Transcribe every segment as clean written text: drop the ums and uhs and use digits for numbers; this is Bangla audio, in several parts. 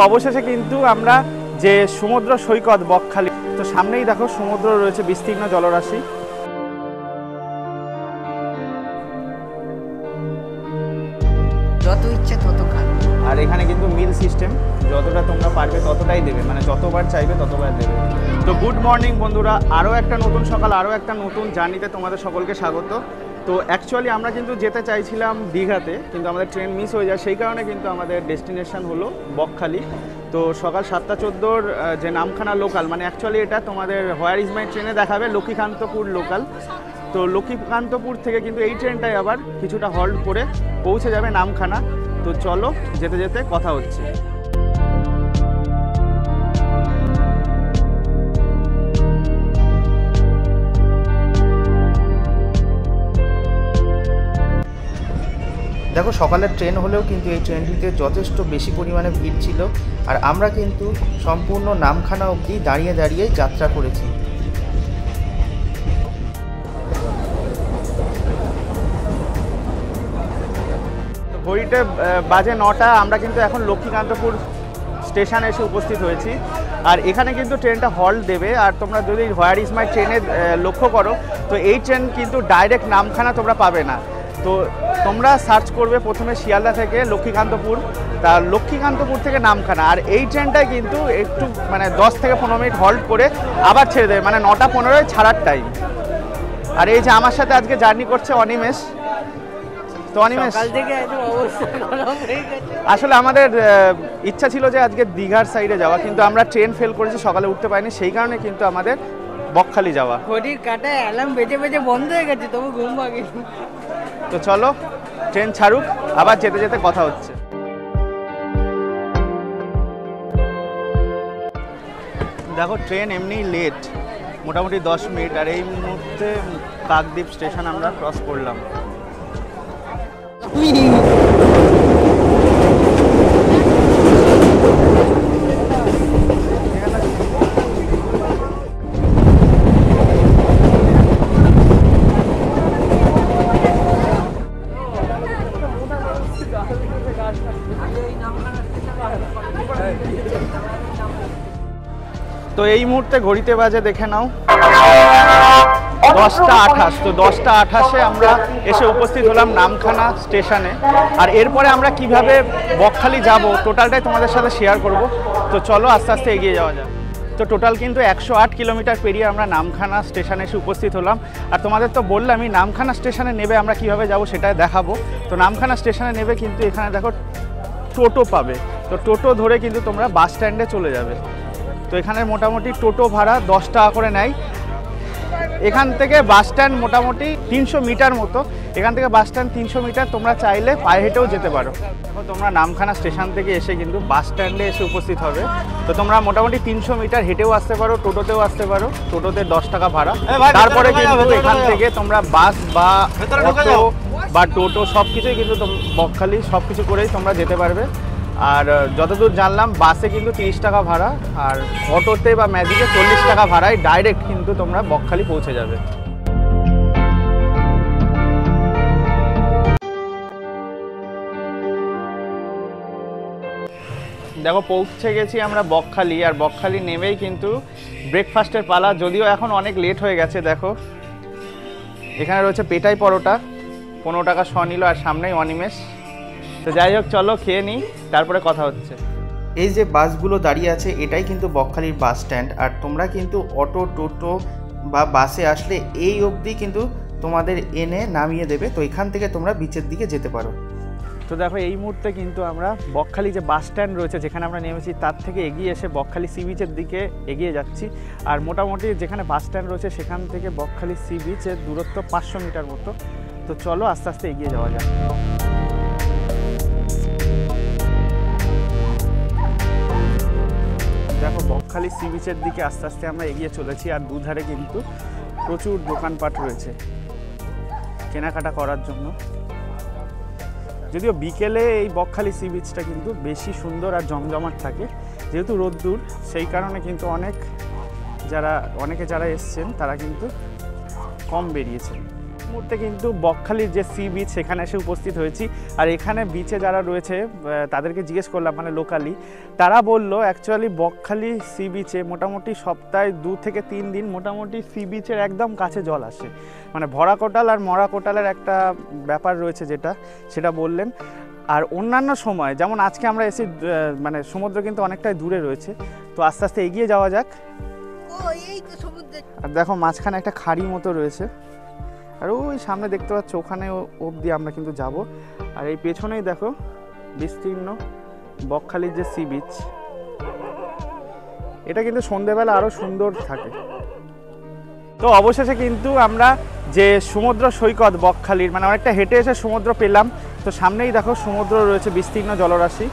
অবশেষে কিন্তু আমরা যে সমুদ্র সৈকত বকখালি, তো সামনেই দেখো সমুদ্র রয়েছে, বিস্তীর্ণ জলরাশি। যত ইচ্ছা তত খাবে। আর এখানে কিন্তু মিল সিস্টেম, যতটা তোমরা পারবে ততটাই দেবে, মানে যতবার চাইবে ততবার দেবে। তো গুড মর্নিং বন্ধুরা, আরও একটা নতুন সকাল, আরও একটা নতুন জার্নিতে তোমাদের সকলকে স্বাগত। তো অ্যাকচুয়ালি আমরা কিন্তু যেতে চাইছিলাম দীঘাতে, কিন্তু আমাদের ট্রেন মিস হয়ে যায়, সেই কারণে কিন্তু আমাদের ডেস্টিনেশন হলো বকখালি। তো সকাল 7:14 যে নামখানা লোকাল, মানে অ্যাকচুয়ালি এটা তোমাদের হোয়ার ইজ মাই ট্রেনে দেখাবে লক্ষ্মীকান্তপুর লোকাল। তো লক্ষ্মীকান্তপুর থেকে কিন্তু এই ট্রেনটাই আবার কিছুটা হল্ট করে পৌঁছে যাবে নামখানা। তো চলো যেতে যেতে কথা হচ্ছে। দেখো সকালের ট্রেন হলেও কিন্তু এই ট্রেনটিতে যথেষ্ট বেশি পরিমাণে ভিড় ছিল, আর আমরা কিন্তু সম্পূর্ণ নামখানা অবধি দাঁড়িয়ে দাঁড়িয়ে যাত্রা করেছি। ঘড়িতে বাজে 9টা, আমরা কিন্তু এখন লক্ষ্মীকান্তপুর স্টেশনে এসে উপস্থিত হয়েছি। আর এখানে কিন্তু ট্রেনটা হল্ট দেবে। আর তোমরা যদি হোয়ার ইজ মাই ট্রেনে লক্ষ্য করো, তো এই ট্রেন কিন্তু ডাইরেক্ট নামখানা তোমরা পাবে না। তো তোমরা সার্চ করবে প্রথমে শিয়ালদা থেকে লক্ষ্মীকান্তপুর, তার লক্ষ্মীকান্তপুর থেকে নামখানা। আর এই ট্রেনটাই কিন্তু একটু মানে 10 থেকে 15 মিনিট হল্ট করে আবার ছেড়ে দেবে, মানে 9:15 ছাড়ার টাইম। আর এই যে আমার সাথে আজকে জার্নি করছে অনিমেষ। তো অনিমেষ, আসলে আমাদের ইচ্ছা ছিল যে আজকে দীঘার সাইডে যাওয়া, কিন্তু আমরা ট্রেন ফেল করেছি, সকালে উঠতে পারিনি, সেই কারণে কিন্তু আমাদের বকখালি যাওয়া। ঘড়ির কাঁটায় অ্যালার্ম বেজে বেজে বন্ধ হয়ে গেছে, তবু ঘুম ভাগেনি। তো চলো ট্রেন ছাড়ুক, আবার যেতে যেতে কথা হচ্ছে। দেখো ট্রেন এমনি লেট, মোটামুটি 10 মিনিট। আর এই মুহূর্তে কাকদ্বীপ স্টেশন আমরা ক্রস করলাম। তো এই মুহূর্তে ঘড়িতে বাজে দেখে নাও 10:28। তো 10:28-এ আমরা এসে উপস্থিত হলাম নামখানা স্টেশনে। আর এরপরে আমরা কিভাবে বকখালি যাব টোটালটাই তোমাদের সাথে শেয়ার করব। তো চলো আস্তে আস্তে এগিয়ে যাওয়া যায়। তো টোটাল কিন্তু 108 কিলোমিটার পেরিয়ে আমরা নামখানা স্টেশনে এসে উপস্থিত হলাম। আর তোমাদের তো বললামই নামখানা স্টেশনে নেবে আমরা কিভাবে যাব সেটাই দেখাবো। তো নামখানা স্টেশনে নেবে কিন্তু এখানে দেখো টোটো পাবে। তো টোটো ধরে কিন্তু তোমরা বাস স্ট্যান্ডে চলে যাবে। তো এখানে মোটামুটি টোটো ভাড়া 10 টাকা করে নেয়। এখান থেকে বাস স্ট্যান্ড মোটামুটি 300 মিটার মতো। এখান থেকে বাস স্ট্যান্ড 300 মিটার, তোমরা চাইলে পায়ে হেঁটেও যেতে পারো। তোমরা নামখানা স্টেশন থেকে এসে কিন্তু বাস স্ট্যান্ডে এসে উপস্থিত হবে। তো তোমরা মোটামুটি 300 মিটার হেঁটেও আসতে পারো, টোটোতেও আসতে পারো। টোটোতে 10 টাকা ভাড়া। তারপরে কিন্তু এখান থেকে তোমরা বাস বা অটো বা টোটো সব কিছুই কিন্তু বকখালি সব কিছু করেই তোমরা যেতে পারবে। আর যতদূর জানলাম বাসে কিন্তু 30 টাকা ভাড়া, আর অটোতে বা ম্যাজিকে 40 টাকা ভাড়ায় ডাইরেক্ট কিন্তু তোমরা বকখালি পৌঁছে যাবে। দেখো পৌঁছে গেছি আমরা বকখালি। আর বকখালি নেমেই কিন্তু ব্রেকফাস্টের পালা, যদিও এখন অনেক লেট হয়ে গেছে। দেখো এখানে রয়েছে পেটাই পরোটা, 15 টাকা শ নিল, আর সামনেই অনিমেষ। তো যাই হোক চলো খেয়ে নিই, তারপরে কথা হচ্ছে। এই যে বাসগুলো দাঁড়িয়ে আছে এটাই কিন্তু বকখালির বাস স্ট্যান্ড। আর তোমরা কিন্তু অটো, টোটো বা বাসে আসলে এই অবধি কিন্তু তোমাদের এনে নামিয়ে দেবে। তো এখান থেকে তোমরা বিচের দিকে যেতে পারো। তো দেখো এই মুহূর্তে কিন্তু আমরা বকখালি যে বাস স্ট্যান্ড রয়েছে যেখানে আমরা নেমেছি তার থেকে এগিয়ে এসে বকখালি সি বিচের দিকে এগিয়ে যাচ্ছি। আর মোটামুটি যেখানে বাস স্ট্যান্ড রয়েছে সেখান থেকে বকখালি সি বিচের দূরত্ব 500 মিটার মতো। তো চলো আস্তে আস্তে এগিয়ে যাওয়া যাক। দেখো বকখালি সি বিচের দিকে আস্তে আস্তে আমরা এগিয়ে চলেছি। আর দুধারে কিন্তু প্রচুর দোকানপাট রয়েছে কেনাকাটা করার জন্য। যদিও বিকেলে এই বকখালি সি বিচটা কিন্তু বেশি সুন্দর আর জমজমাট থাকে, যেহেতু রোদ্দুর, সেই কারণে কিন্তু অনেকে যারা এসছেন তারা কিন্তু কম বেরিয়েছেন। মুহূর্তে কিন্তু বকখালির যে সি বিচ সেখানে এসে উপস্থিত হয়েছি। আর এখানে বিচে যারা রয়েছে তাদেরকে জিজ্ঞেস করলাম, মানে লোকালি, তারা বললো অ্যাকচুয়ালি বকখালি সি বিচে মোটামুটি সপ্তাহে 2 থেকে 3 দিন মোটামুটি সি বিচের একদম কাছে জল আসে, মানে ভরা কোটাল আর মরা কোটালের একটা ব্যাপার রয়েছে সেটা বললেন। আর অন্যান্য সময় যেমন আজকে আমরা এসে মানে সমুদ্র কিন্তু অনেকটাই দূরে রয়েছে, তো আস্তে আস্তে এগিয়ে যাওয়া যাক। আর দেখো মাঝখানে একটা খাড়ি মতো রয়েছে, আর ওই সামনে দেখতে পাচ্ছ ওখানে অবধি আমরা কিন্তু যাব। আর এই পেছনেই দেখো বিস্তীর্ণ বকখালির যে সি বিচ, এটা কিন্তু সন্ধ্যেবেলা আরও সুন্দর থাকে। তো অবশেষে কিন্তু আমরা যে সমুদ্র সৈকত বকখালির, মানে অনেকটা হেঁটে এসে সমুদ্র পেলাম। তো সামনেই দেখো সমুদ্র রয়েছে, বিস্তীর্ণ জলরাশি।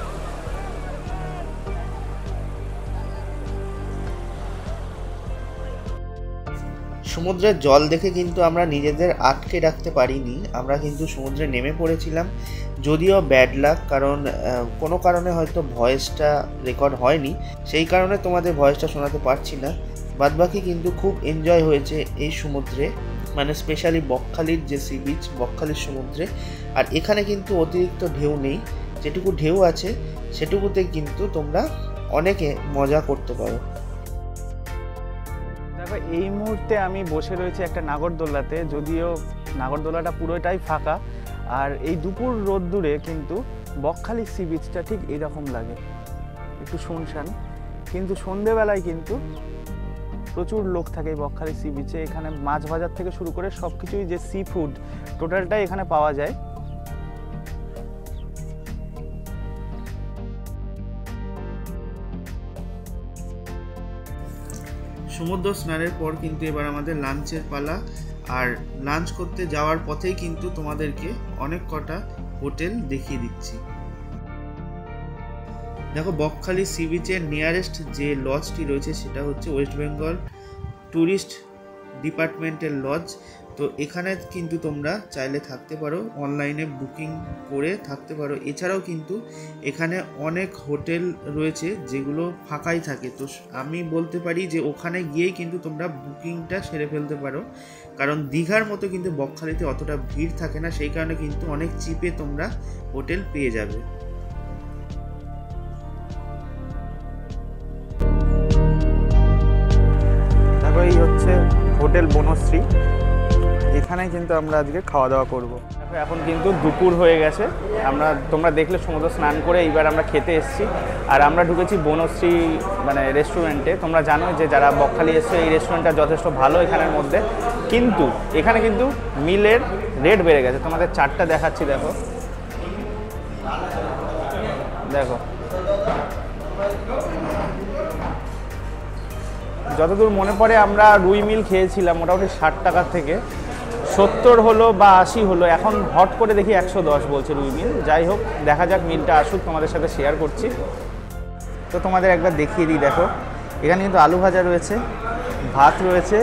সমুদ্রের জল দেখে কিন্তু আমরা নিজেদের আটকে রাখতে পারিনি, আমরা কিন্তু সমুদ্রে নেমে পড়েছিলাম। যদিও ব্যাড লাক, কারণ কোনো কারণে হয়তো ভয়েসটা রেকর্ড হয়নি, সেই কারণে তোমাদের ভয়েসটা শোনাতে পারছি না। বাদবাকি কিন্তু খুব এনজয় হয়েছে এই সমুদ্রে, মানে স্পেশালি বকখালির যে সি বিচ, বকখালির সমুদ্রে। আর এখানে কিন্তু অতিরিক্ত ঢেউ নেই, যেটুকু ঢেউ আছে সেটুকুতে কিন্তু তোমরা অনেকে মজা করতে পারো। দেখো এই মুহূর্তে আমি বসে রয়েছি একটা নাগরদোলাতে, যদিও নাগরদোলাটা পুরোটাই ফাঁকা। আর এই দুপুর রোদ্দুরে কিন্তু বকখালি সি বিচটা ঠিক এইরকম লাগে, একটু শুনশান, কিন্তু সন্ধেবেলায় কিন্তু প্রচুর লোক থাকে এই বকখালি সি বিচে। এখানে মাছ বাজার থেকে শুরু করে সব কিছুই, যে সি ফুড টোটালটাই এখানে পাওয়া যায়। সমুদ্র স্নানের পর কিন্তু এবার আমাদের লাঞ্চের পালা। আর লাঞ্চ করতে যাওয়ার পথেই কিন্তু তোমাদেরকে অনেক কটা হোটেল দেখিয়ে দিচ্ছি। দেখো বকখালি সি বিচের নিয়ারেস্ট যে লজটি রয়েছে সেটা হচ্ছে ওয়েস্ট বেঙ্গল ট্যুরিস্ট ডিপার্টমেন্টের লজ। তো এখানে কিন্তু তোমরা চাইলে থাকতে পারো, অনলাইনে বুকিং করে থাকতে পারো। এছাড়াও কিন্তু এখানে অনেক হোটেল রয়েছে যেগুলো ফাঁকাই থাকে। তো আমি বলতে পারি যে ওখানে গিয়েই কিন্তু তোমরা বুকিংটা সেরে ফেলতে পারো, কারণ দীঘার মতো কিন্তু বকখালিতে অতটা ভিড় থাকে না, সেই কারণে কিন্তু অনেক চিপে তোমরা হোটেল পেয়ে যাবে। তারপর এই হচ্ছে হোটেল বনশ্রী, এখানে কিন্তু আমরা আজকে খাওয়া দাওয়া করবো। এখন কিন্তু দুপুর হয়ে গেছে, তোমরা দেখলে সমুদ্র স্নান করে এইবার আমরা খেতে এসেছি। আর আমরা ঢুকেছি বনশ্রী মানে রেস্টুরেন্টে। তোমরা জানো যে যারা বকখালি এসছে এই রেস্টুরেন্টটা যথেষ্ট ভালো এখানের মধ্যে, কিন্তু এখানে কিন্তু মিলের রেট বেড়ে গেছে। তোমাদের চারটা দেখাচ্ছি, দেখো দেখো যতদূর মনে পড়ে আমরা রুই মিল খেয়েছিলাম মোটামুটি 60 টাকার থেকে 70 হলো বা 80 হলো, এখন হট করে দেখি 110 বলছে রুই মিল। যাই হোক, দেখা যাক, মিলটা আসুক, তোমাদের সাথে শেয়ার করছি। তো তোমাদের একবার দেখিয়ে দিই, দেখো এখানে কিন্তু আলু ভাজা রয়েছে, ভাত রয়েছে,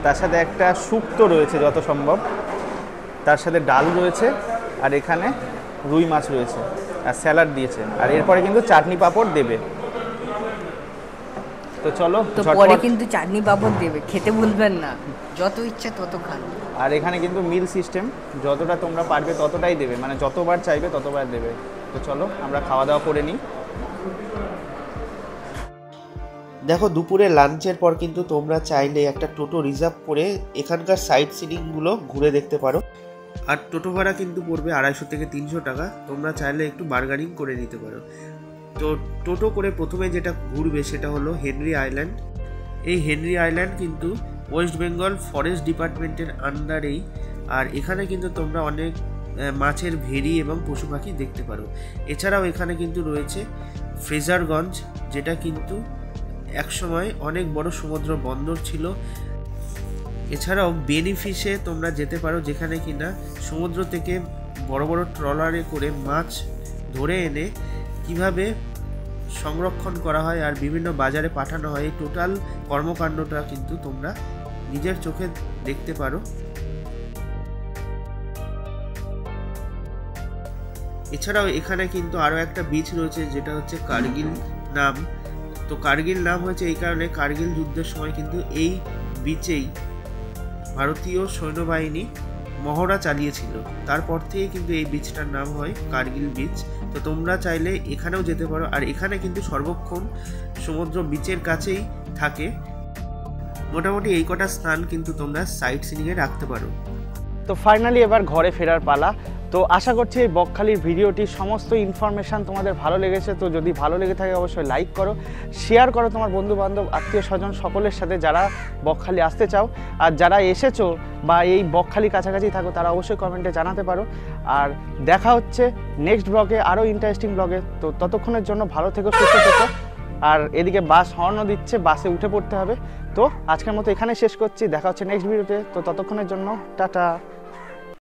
তার সাথে একটা শুক্তো রয়েছে যত সম্ভব, তার সাথে ডাল রয়েছে, আর এখানে রুই মাছ রয়েছে, আর স্যালাড দিয়েছে, আর এরপরে কিন্তু চাটনি পাঁপড় দেবে। তো চলো, তো পরে কিন্তু চাটনি পাঁপড় দেবে, খেতে ভুলবেন না, যত ইচ্ছে তত খান। আর এখানে কিন্তু মিল সিস্টেম, যতটা তোমরা পারবে ততটাই দেবে, মানে যতবার চাইবে ততবার দেবে। তো চলো আমরা খাওয়া দাওয়া করে নিই। দেখো দুপুরে লাঞ্চের পর কিন্তু তোমরা চাইলে একটা টোটো রিজার্ভ করে এখানকার সাইট সিনিংগুলো ঘুরে দেখতে পারো। আর টোটো ভাড়া কিন্তু পড়বে 250 থেকে 300 টাকা, তোমরা চাইলে একটু বার্গেনিং করে নিতে পারো। তো টোটো করে প্রথমে যেটা ঘুরবে সেটা হলো হেনরি আইল্যান্ড। এই হেনরি আইল্যান্ড কিন্তু ওয়েস্ট বেঙ্গল ফরেস্ট ডিপার্টমেন্টের আন্ডারেই। আর এখানে কিন্তু তোমরা অনেক মাছের ভেড়ি এবং পশু পাখি দেখতে পারো। এছাড়াও এখানে কিন্তু রয়েছে ফ্রেজারগঞ্জ, যেটা কিন্তু একসময় অনেক বড় সমুদ্র বন্দর ছিল। এছাড়াও বেনিফিশে তোমরা যেতে পারো, যেখানে কিনা সমুদ্র থেকে বড় বড় ট্রলারে করে মাছ ধরে এনে কিভাবে সংরক্ষণ করা হয় আর বিভিন্ন বাজারে পাঠানো হয়, এই টোটাল কর্মকাণ্ডটা কিন্তু তোমরা নিজের চোখে দেখতে পারো। এছাড়াও এখানে কিন্তু আরও একটা বিচ রয়েছে যেটা হচ্ছে কার্গিল নাম। তো কার্গিল নাম হয়েছে এই কারণে, কার্গিল যুদ্ধের সময় কিন্তু এই বিচেই ভারতীয় সৈন্যবাহিনী মহড়া চালিয়েছিল। তারপর থেকে কিন্তু এই বিচটার নাম হয় কার্গিল বিচ। তো তোমরা চাইলে এখানেও যেতে পারো, আর এখানে কিন্তু সর্বক্ষণ সমুদ্র বিচের কাছেই থাকে। মোটামুটি এই কটা স্থান কিন্তু তোমরা সাইট সিনিংয়ে রাখতে পারো। তো ফাইনালি এবার ঘরে ফেরার পালা। তো আশা করছি এই বকখালির ভিডিওটি সমস্ত ইনফরমেশান তোমাদের ভালো লেগেছে। তো যদি ভালো লেগে থাকে অবশ্যই লাইক করো, শেয়ার করো তোমার বন্ধু বান্ধব আত্মীয় স্বজন সকলের সাথে যারা বকখালি আসতে চাও। আর যারা এসেছো বা এই বকখালি কাছাকাছি থাকো তারা অবশ্যই কমেন্টে জানাতে পারো। আর দেখা হচ্ছে নেক্সট ব্লগে, আরও ইন্টারেস্টিং ব্লগে। তো ততক্ষণের জন্য ভালো থেকো, সুস্থ থেকো। আর এদিকে বাস হর্নও দিচ্ছে, বাসে উঠে পড়তে হবে। তো আজকের মতো এখানে শেষ করছি, দেখা হচ্ছে নেক্সট ভিডিওতে। তো ততক্ষণের জন্য টাটা।